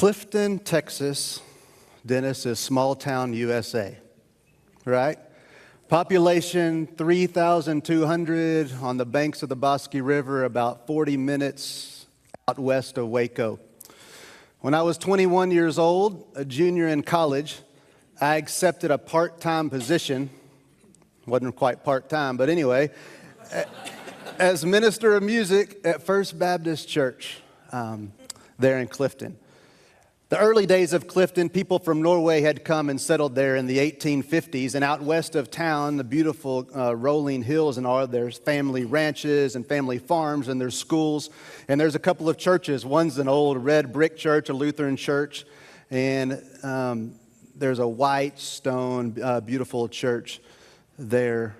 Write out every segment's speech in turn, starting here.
Clifton, Texas, Dennis, is small town USA, right? Population 3,200 on the banks of the Bosque River, about 40 minutes out west of Waco. When I was 21 years old, a junior in college, I accepted a part-time position. Wasn't quite part-time, but anyway, as minister of music at First Baptist Church there in Clifton. The early days of Clifton, people from Norway had come and settled there in the 1850s, and out west of town, the beautiful rolling hills and all, there's family ranches and family farms, and there's schools, and there's a couple of churches. One's an old red brick church, a Lutheran church, and there's a white stone, beautiful church there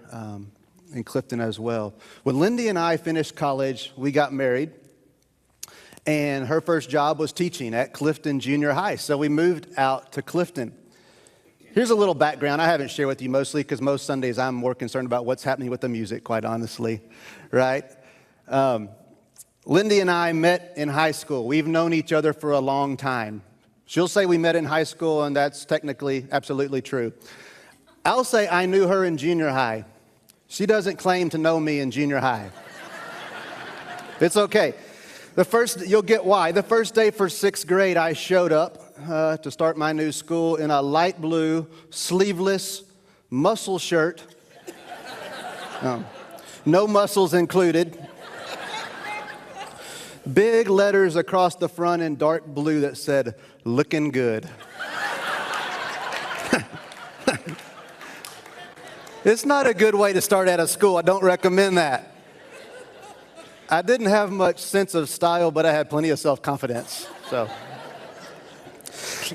in Clifton as well. When Lindy and I finished college, we got married. And her first job was teaching at Clifton Junior High. So we moved out to Clifton. Here's a little background I haven't shared with you mostly because most Sundays I'm more concerned about what's happening with the music, quite honestly, right? Lindy and I met in high school. We've known each other for a long time. She'll say we met in high school, and that's technically absolutely true. I'll say I knew her in junior high. She doesn't claim to know me in junior high. It's okay. You'll get why. The first day for sixth grade, I showed up to start my new school in a light blue, sleeveless, muscle shirt. No muscles included. Big letters across the front in dark blue that said, "Looking good." It's not a good way to start out of school. I don't recommend that. I didn't have much sense of style, but I had plenty of self-confidence. So,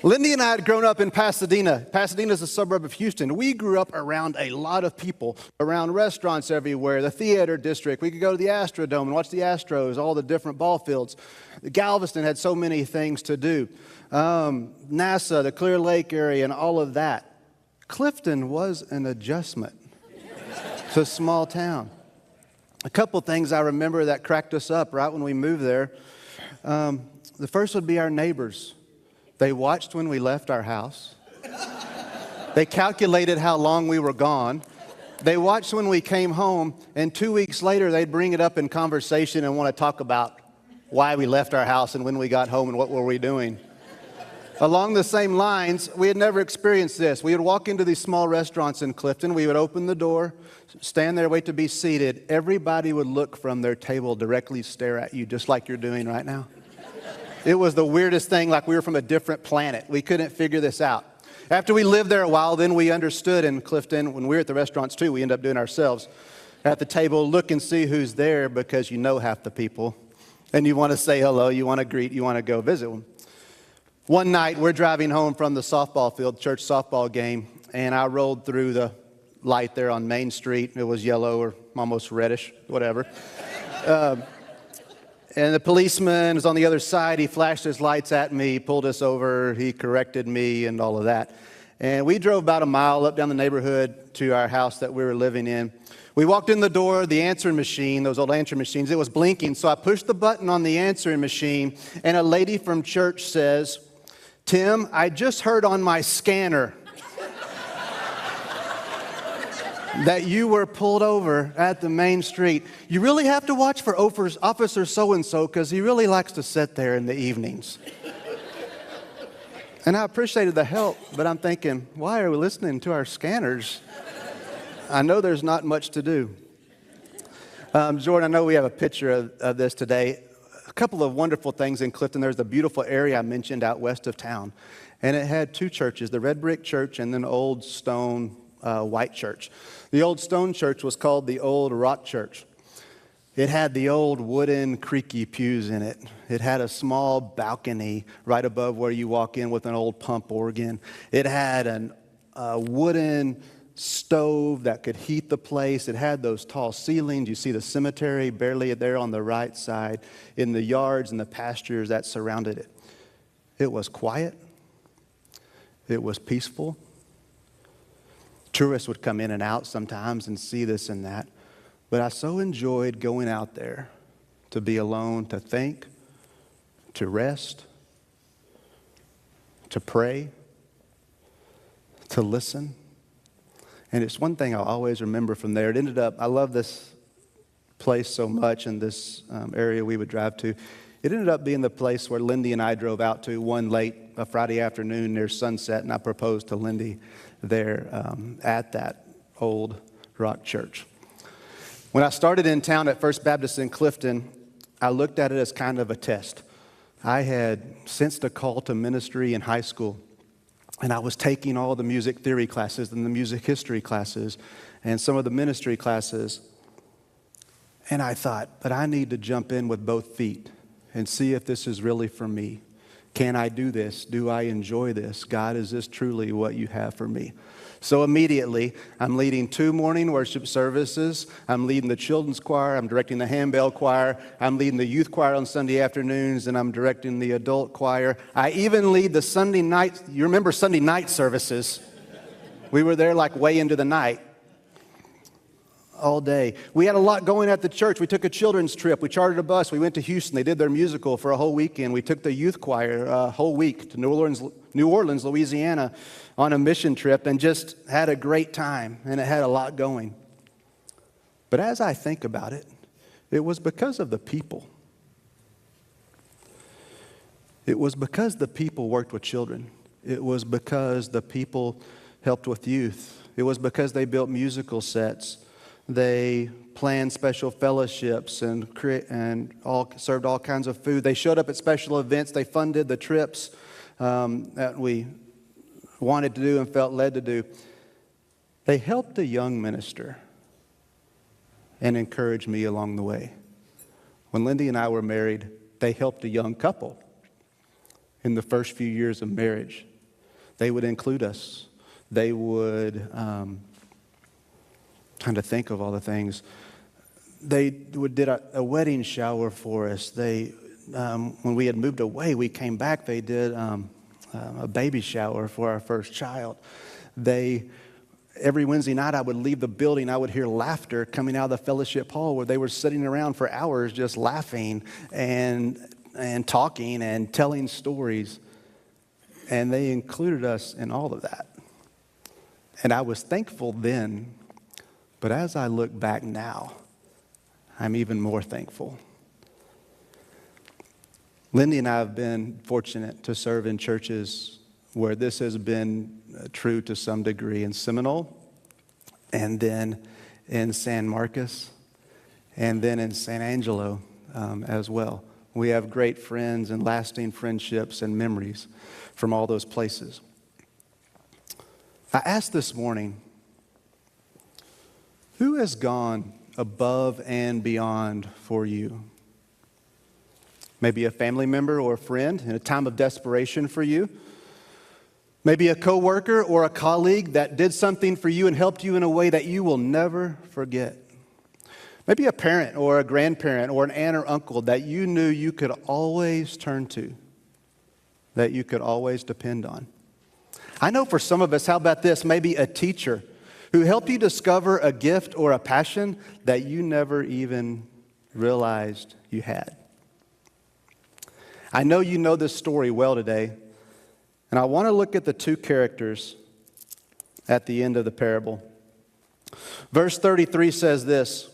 Lindy and I had grown up in Pasadena. Pasadena is a suburb of Houston. We grew up around a lot of people, around restaurants everywhere, the theater district. We could go to the Astrodome and watch the Astros, all the different ball fields. Galveston had so many things to do. NASA, the Clear Lake area, and all of that. Clifton was an adjustment to a small town. A couple things I remember that cracked us up right when we moved there. The first would be our neighbors. They watched when we left our house. They calculated how long we were gone. They watched when we came home, and 2 weeks later, they'd bring it up in conversation and want to talk about why we left our house and when we got home and what were we doing. Along the same lines, we had never experienced this. We would walk into these small restaurants in Clifton. We would open the door, stand there, wait to be seated. Everybody would look from their table, directly stare at you, just like you're doing right now. It was the weirdest thing, like we were from a different planet. We couldn't figure this out. After we lived there a while, then we understood in Clifton, when we were at the restaurants too, we end up doing ourselves. At the table, look and see who's there because you know half the people. And you want to say hello, you want to greet, you want to go visit them. One night, we're driving home from the softball field, church softball game, and I rolled through the light there on Main Street. It was yellow or almost reddish, whatever. And the policeman is on the other side. He flashed his lights at me, pulled us over. He corrected me and all of that. And we drove about a mile up down the neighborhood to our house that we were living in. We walked in the door, the answering machine, those old answering machines, it was blinking. So I pushed the button on the answering machine, and a lady from church says, "Tim, I just heard on my scanner that you were pulled over at the main street. You really have to watch for Officer so-and-so because he really likes to sit there in the evenings." And I appreciated the help, but I'm thinking, why are we listening to our scanners? I know there's not much to do. Jordan, I know we have a picture of this today. A couple of wonderful things in Clifton. There's the beautiful area I mentioned out west of town. And it had two churches, the red brick church and then old stone white church. The old stone church was called the Old Rock Church. It had the old wooden creaky pews in it. It had a small balcony right above where you walk in with an old pump organ. It had a wooden stove that could heat the place. It had those tall ceilings. You see the cemetery barely there on the right side, in the yards and the pastures that surrounded it. It was quiet. It was peaceful. Tourists would come in and out sometimes and see this and that. But I so enjoyed going out there to be alone, to think, to rest, to pray, to listen. And it's one thing I'll always remember from there. It ended up, I love this place so much and this area we would drive to. It ended up being the place where Lindy and I drove out to one late Friday afternoon near sunset, and I proposed to Lindy there at that old rock church. When I started in town at First Baptist in Clifton, I looked at it as kind of a test. I had sensed a call to ministry in high school, and I was taking all the music theory classes and the music history classes and some of the ministry classes. And I thought, but I need to jump in with both feet and see if this is really for me. Can I do this? Do I enjoy this? God, is this truly what you have for me? So immediately, I'm leading 2 morning worship services. I'm leading the children's choir. I'm directing the handbell choir. I'm leading the youth choir on Sunday afternoons, and I'm directing the adult choir. I even lead the Sunday night. You remember Sunday night services? We were there like way into the night. All day. We had a lot going at the church. We took a children's trip. We chartered a bus. We went to Houston. They did their musical for a whole weekend. We took the youth choir a whole week to New Orleans, Louisiana on a mission trip and just had a great time, and it had a lot going. But as I think about it, it was because of the people. It was because the people worked with children. It was because the people helped with youth. It was because they built musical sets. They planned special fellowships and served all kinds of food. They showed up at special events. They funded the trips that we wanted to do and felt led to do. They helped a young minister and encouraged me along the way. When Lindy and I were married, they helped a young couple in the first few years of marriage. They would include us. They would... trying to think of all the things. They did a wedding shower for us. They, when we had moved away, we came back. They did a baby shower for our first child. Every Wednesday night, I would leave the building. I would hear laughter coming out of the fellowship hall where they were sitting around for hours just laughing and talking and telling stories. And they included us in all of that. And I was thankful then. But as I look back now, I'm even more thankful. Lindy and I have been fortunate to serve in churches where this has been true to some degree, in Seminole, and then in San Marcos, and then in San Angelo as well. We have great friends and lasting friendships and memories from all those places. I asked this morning, who has gone above and beyond for you? Maybe a family member or a friend in a time of desperation for you. Maybe a coworker or a colleague that did something for you and helped you in a way that you will never forget. Maybe a parent or a grandparent or an aunt or uncle that you knew you could always turn to, that you could always depend on. I know for some of us, how about this? Maybe a teacher who helped you discover a gift or a passion that you never even realized you had. I know you know this story well today, and I want to look at the 2 characters at the end of the parable. Verse 33 says this,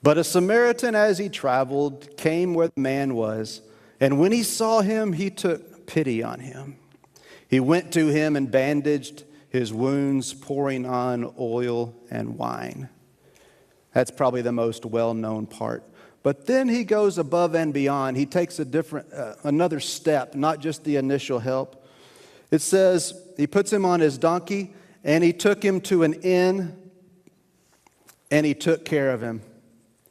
"But a Samaritan, as he traveled, came where the man was, and when he saw him, he took pity on him. He went to him and bandaged his wounds, pouring on oil and wine." That's probably the most well-known part. But then he goes above and beyond. He takes another step, not just the initial help. It says he puts him on his donkey, and he took him to an inn, and he took care of him.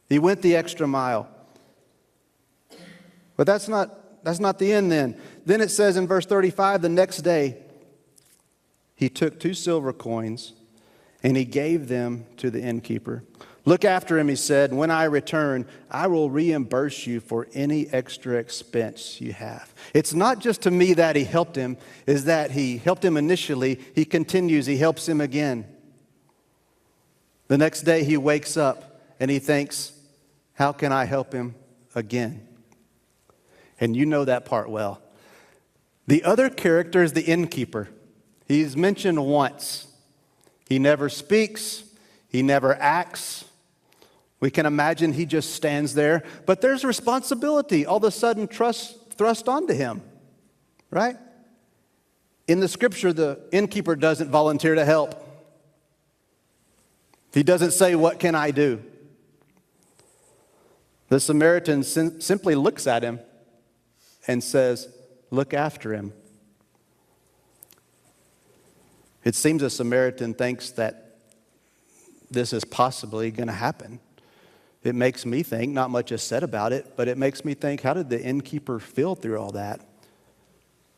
He went the extra mile. But that's not the end then. Then it says in verse 35, the next day, he took 2 silver coins, and he gave them to the innkeeper. "Look after him," he said, "and when I return, I will reimburse you for any extra expense you have." It's not just to me that he helped him, is that he helped him initially. He continues, he helps him again. The next day he wakes up and he thinks, how can I help him again? And you know that part well. The other character is the innkeeper. He's mentioned once. He never speaks. He never acts. We can imagine he just stands there. But there's responsibility all of a sudden thrust onto him, right? In the scripture, the innkeeper doesn't volunteer to help. He doesn't say, "What can I do?" The Samaritan simply looks at him and says, "Look after him." It seems the Samaritan thinks that this is possibly going to happen. It makes me think, not much is said about it, but it makes me think, how did the innkeeper feel through all that?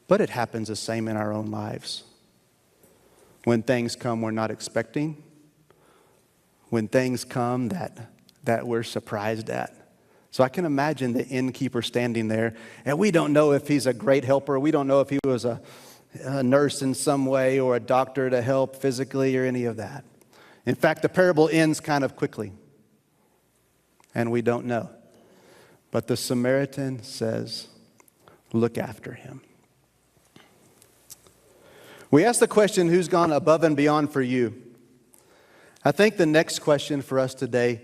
But it happens the same in our own lives. When things come we're not expecting, when things come that we're surprised at. So I can imagine the innkeeper standing there, and we don't know if he's a great helper. We don't know if he was a nurse in some way or a doctor to help physically or any of that. In fact, the parable ends kind of quickly, and we don't know. But the Samaritan says, "Look after him." We ask the question, who's gone above and beyond for you? I think the next question for us today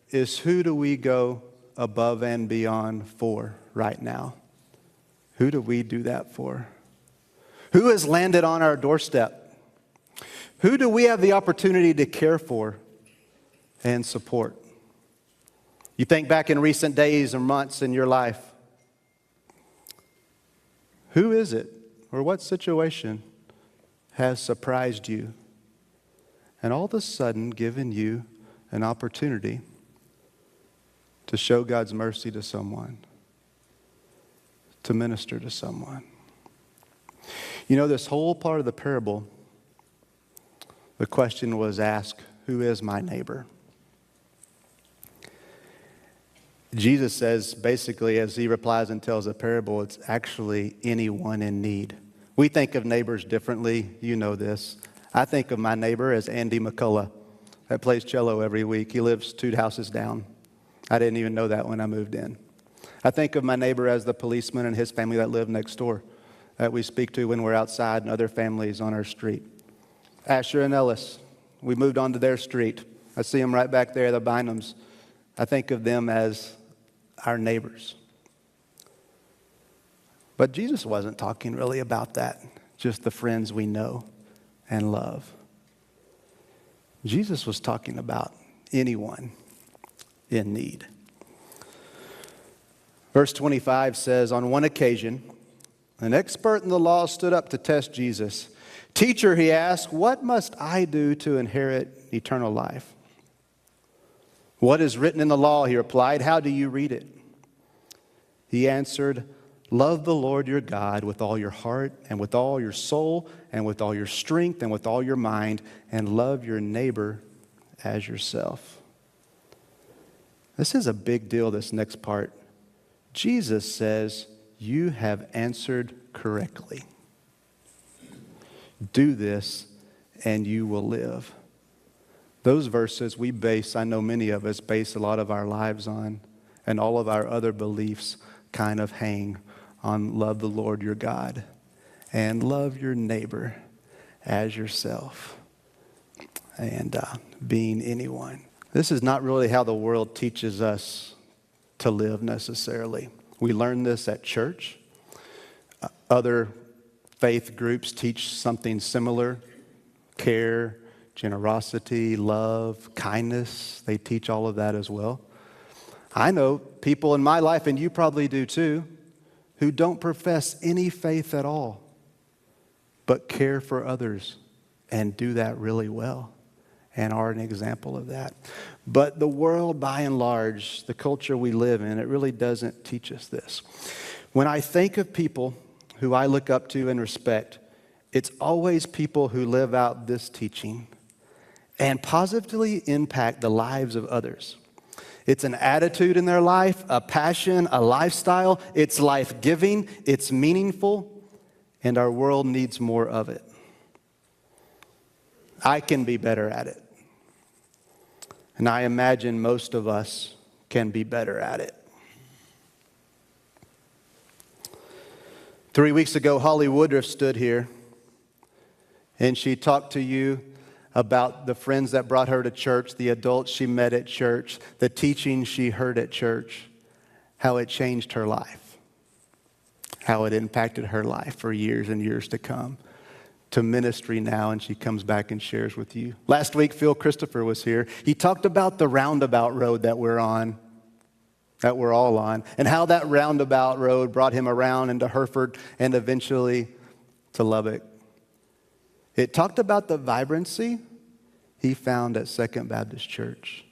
is, who do we go above and beyond for right now? Who do we do that for? Who has landed on our doorstep? Who do we have the opportunity to care for and support? You think back in recent days or months in your life. Who is it or what situation has surprised you and all of a sudden given you an opportunity to show God's mercy to someone, to minister to someone? You know, this whole part of the parable, the question was asked, who is my neighbor? Jesus says, basically, as he replies and tells the parable, it's actually anyone in need. We think of neighbors differently. You know this. I think of my neighbor as Andy McCullough that plays cello every week. He lives 2 houses down. I didn't even know that when I moved in. I think of my neighbor as the policeman and his family that live next door that we speak to when we're outside, and other families on our street. Asher and Ellis, we moved onto their street. I see them right back there, the Bynums. I think of them as our neighbors. But Jesus wasn't talking really about that, just the friends we know and love. Jesus was talking about anyone in need. Verse 25 says, on one occasion, an expert in the law stood up to test Jesus. "Teacher," he asked, "what must I do to inherit eternal life?" "What is written in the law?" he replied. "How do you read it?" He answered, "Love the Lord your God with all your heart and with all your soul and with all your strength and with all your mind, and love your neighbor as yourself." This is a big deal, this next part. Jesus says, you have answered correctly. Do this and you will live. Those verses we base, I know many of us base a lot of our lives on, and all of our other beliefs kind of hang on love the Lord your God and love your neighbor as yourself, and being anyone. This is not really how the world teaches us to live necessarily. We learn this at church. Other faith groups teach something similar. Care, generosity, love, kindness. They teach all of that as well. I know people in my life, and you probably do too, who don't profess any faith at all, but care for others and do that really well and are an example of that. But the world, by and large, the culture we live in, it really doesn't teach us this. When I think of people who I look up to and respect, it's always people who live out this teaching and positively impact the lives of others. It's an attitude in their life, a passion, a lifestyle. It's life-giving, it's meaningful, and our world needs more of it. I can be better at it. And I imagine most of us can be better at it. 3 weeks ago, Holly Woodruff stood here and she talked to you about the friends that brought her to church, the adults she met at church, the teaching she heard at church, how it changed her life, how it impacted her life for years and years to come, to ministry now, and she comes back and shares with you. Last week, Phil Christopher was here. He talked about the roundabout road that we're on, that we're all on, and how that roundabout road brought him around into Hereford and eventually to Lubbock. It talked about the vibrancy he found at Second Baptist Church.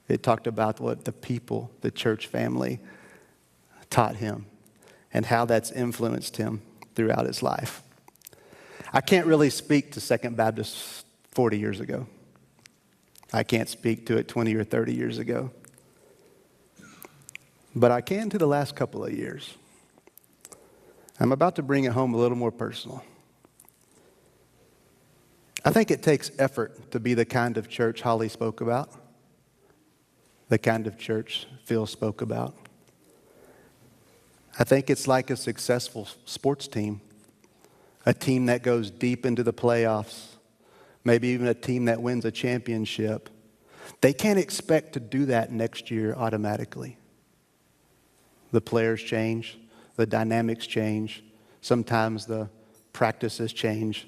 It talked about what the people, the church family, taught him and how that's influenced him throughout his life. I can't really speak to Second Baptist 40 years ago. I can't speak to it 20 or 30 years ago. But I can to the last couple of years. I'm about to bring it home a little more personal. I think it takes effort to be the kind of church Holly spoke about, the kind of church Phil spoke about. I think it's like a successful sports team, a team that goes deep into the playoffs, maybe even a team that wins a championship. They can't expect to do that next year automatically. The players change, the dynamics change, sometimes the practices change.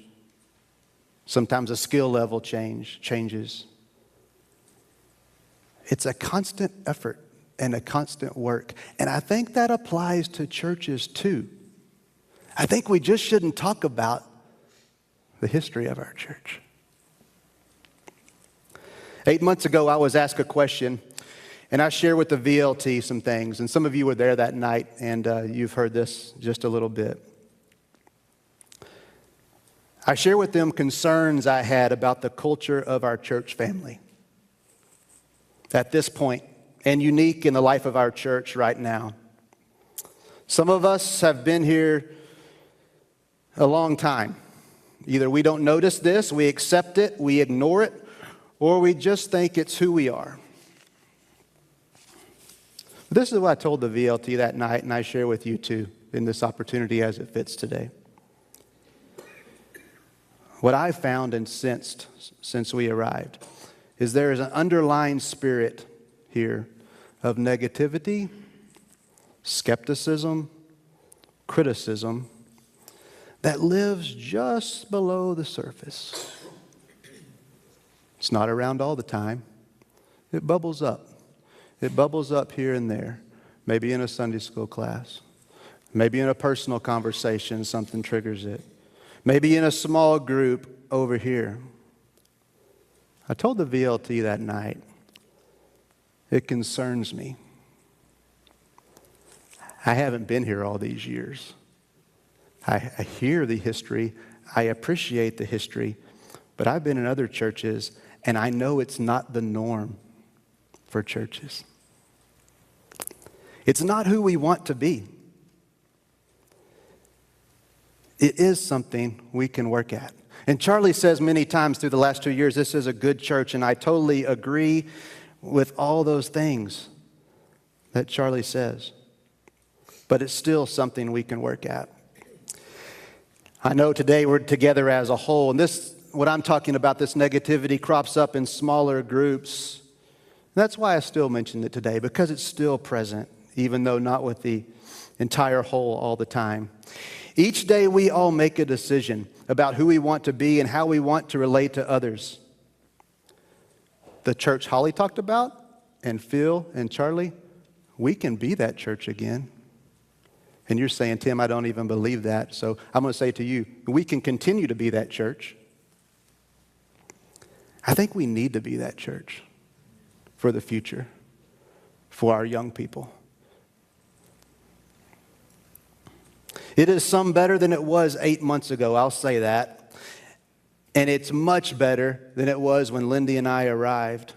Sometimes the skill level changes. It's a constant effort and a constant work. And I think that applies to churches too. I think we just shouldn't talk about the history of our church. 8 months ago, I was asked a question, and I shared with the VLT some things. And some of you were there that night, and you've heard this just a little bit. I share with them concerns I had about the culture of our church family at this point, and unique in the life of our church right now. Some of us have been here a long time. Either we don't notice this, we accept it, we ignore it, or we just think it's who we are. This is what I told the VLT that night, and I share with you too in this opportunity as it fits today. What I've found and sensed since we arrived is there is an underlying spirit here of negativity, skepticism, criticism that lives just below the surface. It's not around all the time. It bubbles up. It bubbles up here and there, maybe in a Sunday school class, maybe in a personal conversation, something triggers it. Maybe in a small group over here. I told the VLT that night, it concerns me. I haven't been here all these years. I hear the history. I appreciate the history. But I've been in other churches, and I know it's not the norm for churches. It's not who we want to be. It is something we can work at. And Charlie says many times through the last 2 years, this is a good church, and I totally agree with all those things that Charlie says. But it's still something we can work at. I know today we're together as a whole, and this, what I'm talking about, this negativity crops up in smaller groups. That's why I still mentioned it today, because it's still present, even though not with the entire whole all the time. Each day we all make a decision about who we want to be and how we want to relate to others. The church Holly talked about, and Phil and Charlie, we can be that church again. And you're saying, Tim, I don't even believe that. So I'm going to say to you, we can continue to be that church. I think we need to be that church for the future, for our young people. It is some better than it was 8 months ago, I'll say that. And it's much better than it was when Lindy and I arrived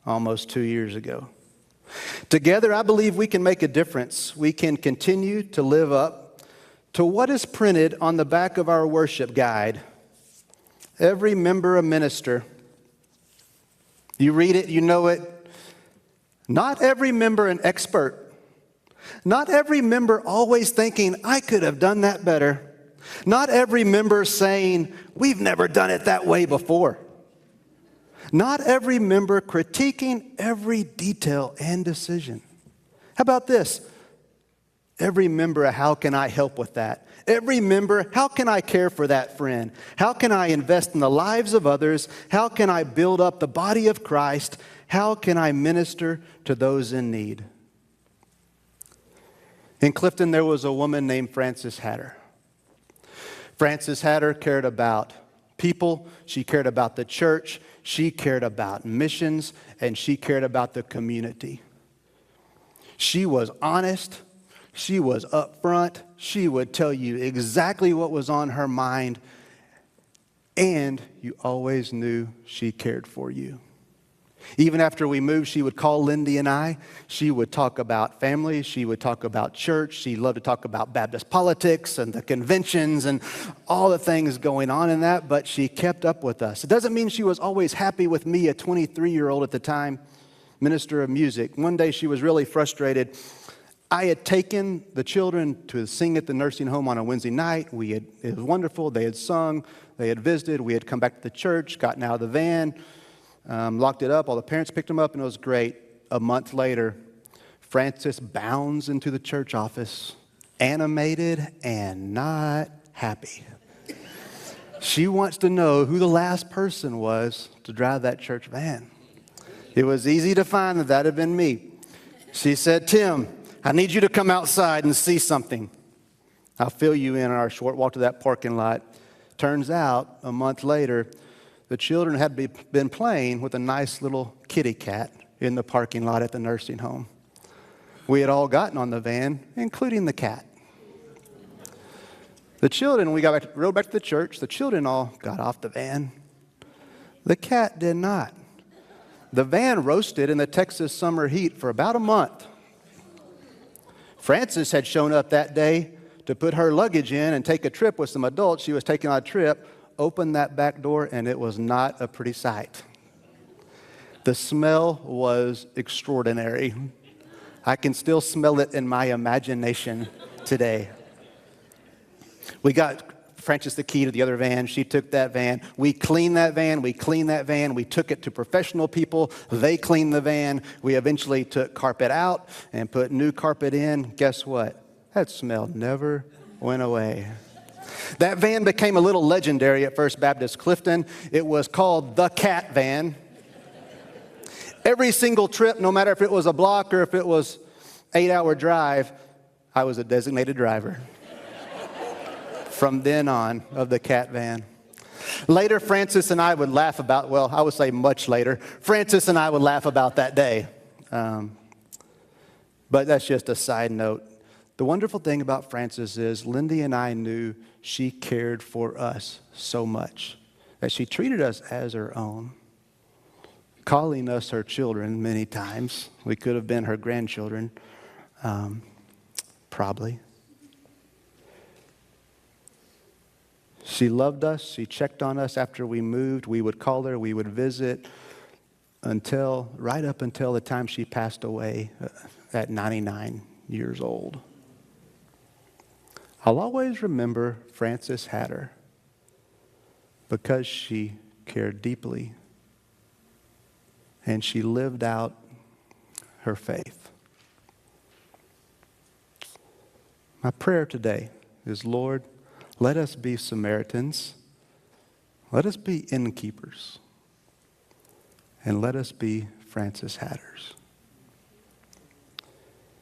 almost 2 years ago. Together, I believe we can make a difference. We can continue to live up to what is printed on the back of our worship guide. Every member a minister. You read it, you know it. Not every member an expert. Not every member always thinking, I could have done that better. Not every member saying, we've never done it that way before. Not every member critiquing every detail and decision. How about this? Every member, how can I help with that? Every member, how can I care for that friend? How can I invest in the lives of others? How can I build up the body of Christ? How can I minister to those in need? In Clifton, there was a woman named Frances Hatter. Frances Hatter cared about people. She cared about the church. She cared about missions. And she cared about the community. She was honest. She was upfront. She would tell you exactly what was on her mind. And you always knew she cared for you. Even after we moved, she would call Lindy and I. She would talk about family. She would talk about church. She loved to talk about Baptist politics and the conventions and all the things going on in that, but she kept up with us. It doesn't mean she was always happy with me, a 23-year-old at the time, minister of music. One day she was really frustrated. I had taken the children to sing at the nursing home on a Wednesday night. It was wonderful. They had sung. They had visited. We had come back to the church, gotten out of the van, locked it up. All the parents picked them up, and it was great. A month later, Frances bounds into the church office, animated and not happy. She wants to know who the last person was to drive that church van. It was easy to find that had been me. She said, Tim, I need you to come outside and see something. I'll fill you in on our short walk to that parking lot. Turns out, a month later, the children had been playing with a nice little kitty cat in the parking lot at the nursing home. We had all gotten on the van, including the cat. The children, when we rode back to the church, the children all got off the van. The cat did not. The van roasted in the Texas summer heat for about a month. Frances had shown up that day to put her luggage in and take a trip with some adults. She was taking on a trip, opened that back door, and it was not a pretty sight. The smell was extraordinary. I can still smell it in my imagination today. We got Frances the key to the other van. She took that van. We cleaned that van. We took it to professional people. They cleaned the van. We eventually took carpet out and put new carpet in. Guess what? That smell never went away. That van became a little legendary at First Baptist Clifton. It was called the Cat Van. Every single trip, no matter if it was a block or if it was 8-hour drive, I was a designated driver. From then on, of the Cat Van. Later, Frances and I would laugh about, well, I would say much later, Frances and I would laugh about that day. But that's just a side note. The wonderful thing about Frances is Lindy and I knew she cared for us so much that she treated us as her own, calling us her children many times. We could have been her grandchildren, probably. She loved us. She checked on us after we moved. We would call her. We would visit right up until the time she passed away at 99 years old. I'll always remember Frances Hatter because she cared deeply and she lived out her faith. My prayer today is, Lord, let us be Samaritans, let us be innkeepers, and let us be Frances Hatters.